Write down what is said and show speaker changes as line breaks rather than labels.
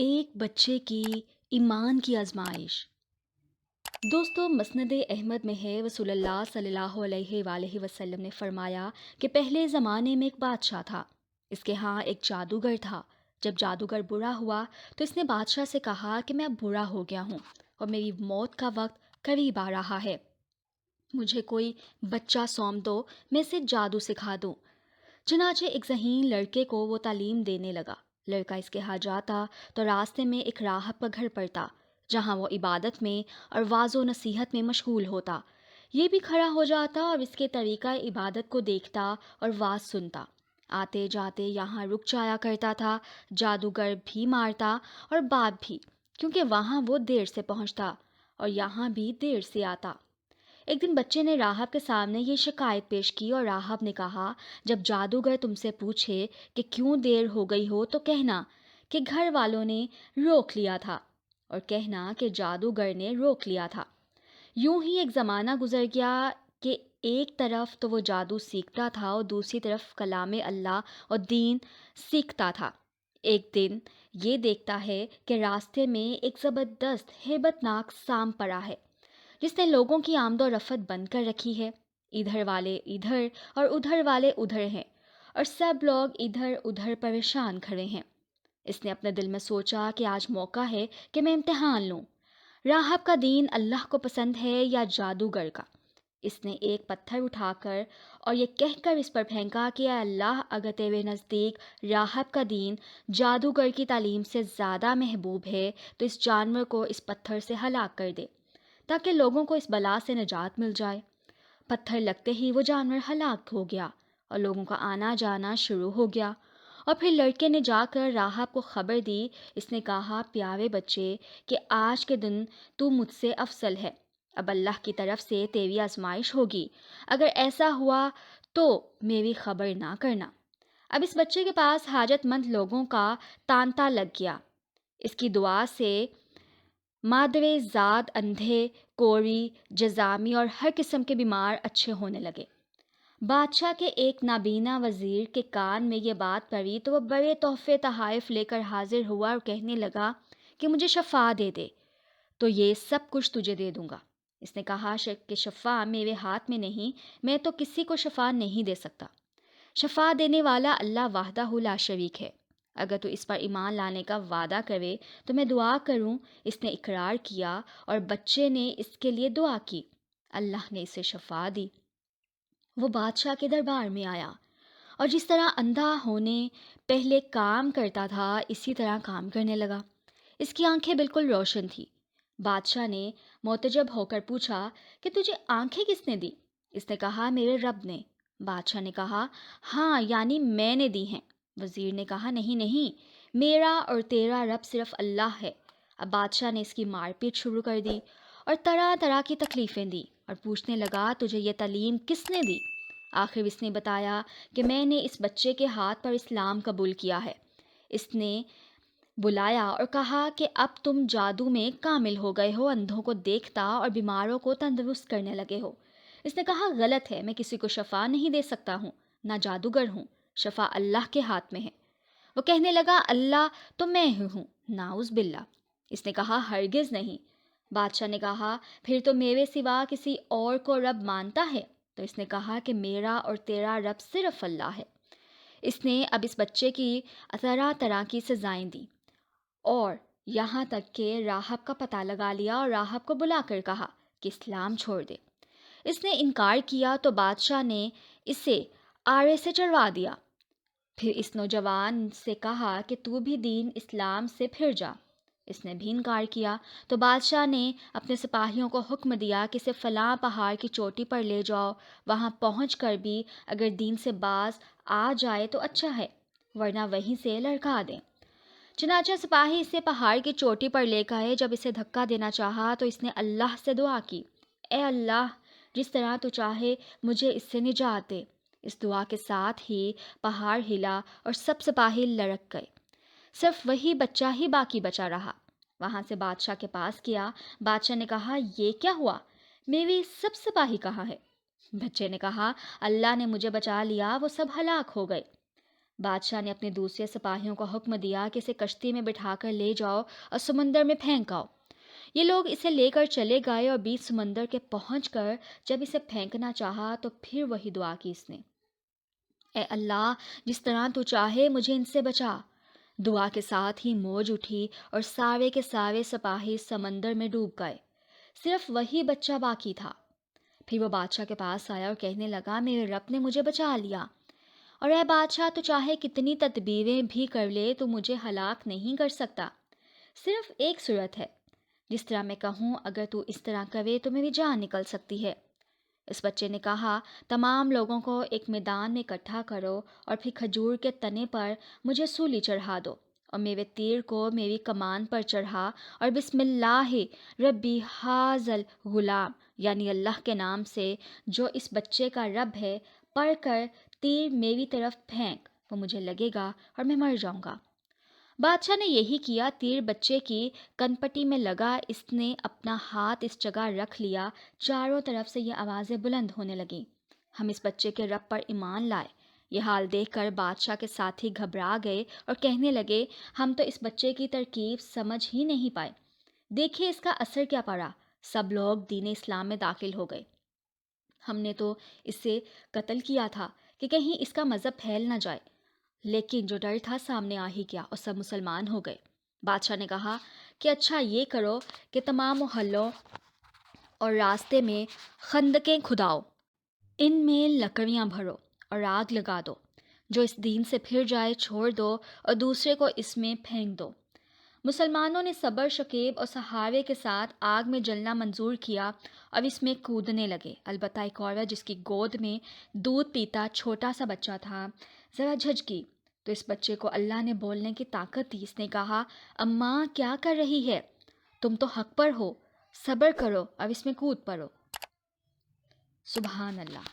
ایک بچے کی ایمان کی آزمائش۔ دوستو، مسند احمد میں ہے رسول اللہ صلی اللہ علیہ وآلہ وسلم نے فرمایا کہ پہلے زمانے میں ایک بادشاہ تھا۔ اس کے ہاں ایک جادوگر تھا۔ جب جادوگر برا ہوا تو اس نے بادشاہ سے کہا کہ میں اب برا ہو گیا ہوں اور میری موت کا وقت قریب آ رہا ہے، مجھے کوئی بچہ سونپ دو، میں اسے جادو سکھا دوں۔ چنانچہ ایک ذہین لڑکے کو وہ تعلیم دینے لگا۔ لڑکا اس کے ہاں جاتا تو راستے میں ایک راہب کا گھر پڑتا، جہاں وہ عبادت میں اور واعظ و نصیحت میں مشغول ہوتا۔ یہ بھی کھڑا ہو جاتا اور اس کے طریقہ عبادت کو دیکھتا اور واعظ سنتا۔ آتے جاتے یہاں رک جایا کرتا تھا۔ جادوگر بھی مارتا اور باپ بھی، کیونکہ وہاں وہ دیر سے پہنچتا اور یہاں بھی دیر سے آتا۔ ایک دن بچے نے راہب کے سامنے یہ شکایت پیش کی اور راہب نے کہا، جب جادوگر تم سے پوچھے کہ کیوں دیر ہو گئی ہو تو کہنا کہ گھر والوں نے روک لیا تھا، اور کہنا کہ جادوگر نے روک لیا تھا۔ یوں ہی ایک زمانہ گزر گیا کہ ایک طرف تو وہ جادو سیکھتا تھا اور دوسری طرف کلام اللہ اور دین سیکھتا تھا۔ ایک دن یہ دیکھتا ہے کہ راستے میں ایک زبردست ہیبت ناک سانپ پڑا ہے، جس نے لوگوں کی آمد و رفت بند کر رکھی ہے۔ ادھر والے ادھر اور ادھر والے ادھر ہیں، اور سب لوگ ادھر ادھر پریشان کھڑے ہیں۔ اس نے اپنے دل میں سوچا کہ آج موقع ہے کہ میں امتحان لوں، راہب کا دین اللہ کو پسند ہے یا جادوگر کا۔ اس نے ایک پتھر اٹھا کر اور یہ کہہ کر اس پر پھینکا کہ اے اللہ، اگر تیرے نزدیک راہب کا دین جادوگر کی تعلیم سے زیادہ محبوب ہے تو اس جانور کو اس پتھر سے ہلاک کر دے، تاکہ لوگوں کو اس بلا سے نجات مل جائے۔ پتھر لگتے ہی وہ جانور ہلاک ہو گیا اور لوگوں کا آنا جانا شروع ہو گیا۔ اور پھر لڑکے نے جا کر راہب کو خبر دی۔ اس نے کہا، پیارے بچے، کہ آج کے دن تو مجھ سے افضل ہے، اب اللہ کی طرف سے تیری آزمائش ہوگی، اگر ایسا ہوا تو میری خبر نہ کرنا۔ اب اس بچے کے پاس حاجت مند لوگوں کا تانتا لگ گیا۔ اس کی دعا سے مادرے زاد، اندھے، کوری، جزامی اور ہر قسم کے بیمار اچھے ہونے لگے۔ بادشاہ کے ایک نابینا وزیر کے کان میں یہ بات پڑی تو وہ بڑے تحفے تحائف لے کر حاضر ہوا اور کہنے لگا کہ مجھے شفا دے دے تو یہ سب کچھ تجھے دے دوں گا۔ اس نے کہا کہ شفا میرے ہاتھ میں نہیں، میں تو کسی کو شفا نہیں دے سکتا۔ شفا دینے والا اللہ وحدہ لا شریک ہے، اگر تو اس پر ایمان لانے کا وعدہ کرے تو میں دعا کروں۔ اس نے اقرار کیا اور بچے نے اس کے لیے دعا کی۔ اللہ نے اسے شفا دی۔ وہ بادشاہ کے دربار میں آیا اور جس طرح اندھا ہونے پہلے کام کرتا تھا اسی طرح کام کرنے لگا۔ اس کی آنکھیں بالکل روشن تھیں۔ بادشاہ نے معتجب ہو کر پوچھا کہ تجھے آنکھیں کس نے دی؟ اس نے کہا، میرے رب نے۔ بادشاہ نے کہا، ہاں، یعنی میں نے دی ہیں۔ وزیر نے کہا، نہیں نہیں، میرا اور تیرا رب صرف اللہ ہے۔ اب بادشاہ نے اس کی مار پیٹ شروع کر دی اور طرح طرح کی تکلیفیں دی اور پوچھنے لگا، تجھے یہ تعلیم کس نے دی؟ آخر اس نے بتایا کہ میں نے اس بچے کے ہاتھ پر اسلام قبول کیا ہے۔ اس نے بلایا اور کہا کہ اب تم جادو میں کامل ہو گئے ہو، اندھوں کو دیکھتا اور بیماروں کو تندرست کرنے لگے ہو۔ اس نے کہا، غلط ہے، میں کسی کو شفا نہیں دے سکتا ہوں، نہ جادوگر ہوں، شفا اللہ کے ہاتھ میں ہے۔ وہ کہنے لگا، اللہ تو میں ہی ہوں، نعوذ باللہ۔ اس نے کہا، ہرگز نہیں۔ بادشاہ نے کہا، پھر تو میرے سوا کسی اور کو رب مانتا ہے؟ تو اس نے کہا کہ میرا اور تیرا رب صرف اللہ ہے۔ اس نے اب اس بچے کی طرح طرح کی سزائیں دی اور یہاں تک کہ راہب کا پتہ لگا لیا اور راہب کو بلا کر کہا کہ اسلام چھوڑ دے۔ اس نے انکار کیا تو بادشاہ نے اسے آرے سے چڑھوا دیا۔ پھر اس نوجوان سے کہا کہ تو بھی دین اسلام سے پھر جا۔ اس نے بھی انکار کیا تو بادشاہ نے اپنے سپاہیوں کو حکم دیا کہ اسے فلاں پہاڑ کی چوٹی پر لے جاؤ، وہاں پہنچ کر بھی اگر دین سے باز آ جائے تو اچھا ہے، ورنہ وہیں سے لڑکا دیں۔ چنانچہ سپاہی اسے پہاڑ کی چوٹی پر لے گئے۔ جب اسے دھکا دینا چاہا تو اس نے اللہ سے دعا کی، اے اللہ، جس طرح تو چاہے مجھے اس سے نجات دے۔ اس دعا کے ساتھ ہی پہاڑ ہلا اور سب سپاہی لڑک گئے، صرف وہی بچہ ہی باقی بچا رہا۔ وہاں سے بادشاہ کے پاس کیا۔ بادشاہ نے کہا، یہ کیا ہوا؟ میری سب سپاہی کہاں ہے؟ بچے نے کہا، اللہ نے مجھے بچا لیا، وہ سب ہلاک ہو گئے۔ بادشاہ نے اپنے دوسرے سپاہیوں کو حکم دیا کہ اسے کشتی میں بٹھا کر لے جاؤ اور سمندر میں پھینک آؤ۔ یہ لوگ اسے لے کر چلے گئے اور بیچ سمندر کے پہنچ کر جب اسے پھینکنا چاہا تو پھر وہی دعا کی اس نے، اے اللہ، جس طرح تو چاہے مجھے ان سے بچا۔ دعا کے ساتھ ہی موج اٹھی اور سارے کے سارے سپاہی سمندر میں ڈوب گئے، صرف وہی بچہ باقی تھا۔ پھر وہ بادشاہ کے پاس آیا اور کہنے لگا، میرے رب نے مجھے بچا لیا، اور اے بادشاہ، تو چاہے کتنی تدبیریں بھی کر لے تو مجھے ہلاک نہیں کر سکتا۔ صرف ایک صورت ہے، جس طرح میں کہوں اگر تو اس طرح کرے تو میری جان نکل سکتی ہے۔ اس بچے نے کہا، تمام لوگوں کو ایک میدان میں اکٹھا کرو اور پھر کھجور کے تنے پر مجھے سولی چڑھا دو اور میرے تیر کو میری کمان پر چڑھا اور بسم اللہ ربی حاضل غلام، یعنی اللہ کے نام سے جو اس بچے کا رب ہے، پڑھ کر تیر میری طرف پھینک، وہ مجھے لگے گا اور میں مر جاؤں گا۔ بادشاہ نے یہی کیا، تیر بچے کی کنپٹی میں لگا، اس نے اپنا ہاتھ اس جگہ رکھ لیا، چاروں طرف سے یہ آوازیں بلند ہونے لگیں، ہم اس بچے کے رب پر ایمان لائے۔ یہ حال دیکھ کر بادشاہ کے ساتھی گھبرا گئے اور کہنے لگے، ہم تو اس بچے کی ترکیب سمجھ ہی نہیں پائے، دیکھیے اس کا اثر کیا پڑا۔ سب لوگ دین اسلام میں داخل ہو گئے۔ ہم نے تو اسے قتل کیا تھا کہ کہیں اس کا مذہب پھیل نہ جائے، لیکن جو ڈر تھا سامنے آ ہی گیا اور سب مسلمان ہو گئے۔ بادشاہ نے کہا کہ اچھا یہ کرو کہ تمام محلوں اور راستے میں خندقیں کھداؤ، ان میں لکڑیاں بھرو اور آگ لگا دو، جو اس دین سے پھر جائے چھوڑ دو اور دوسرے کو اس میں پھینک دو۔ مسلمانوں نے صبر شکیب اور سہارے کے ساتھ آگ میں جلنا منظور کیا اور اس میں کودنے لگے۔ البتہ ایک عورت جس کی گود میں دودھ پیتا چھوٹا سا بچہ تھا ذرا جھجکی، تو اس بچے کو اللہ نے بولنے کی طاقت دی۔ اس نے کہا، اماں کیا کر رہی ہے؟ تم تو حق پر ہو، صبر کرو اور اس میں کود پڑو۔ سبحان اللہ۔